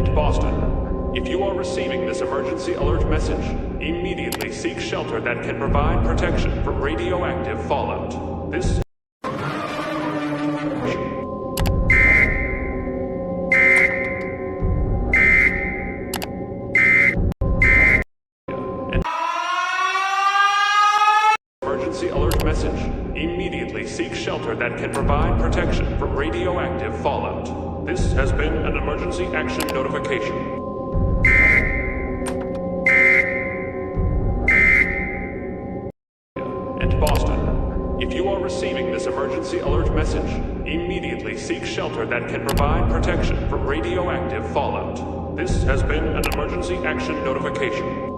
And Boston, if you are receiving this emergency alert message, immediately seek shelter that can provide protection from radioactive fallout. This emergency alert message. Immediately seek shelter that can provide protection from radioactive fallout. This has been an emergency action notification. And Boston, if you are receiving this emergency alert message, immediately seek shelter that can provide protection from radioactive fallout. This has been an emergency action notification.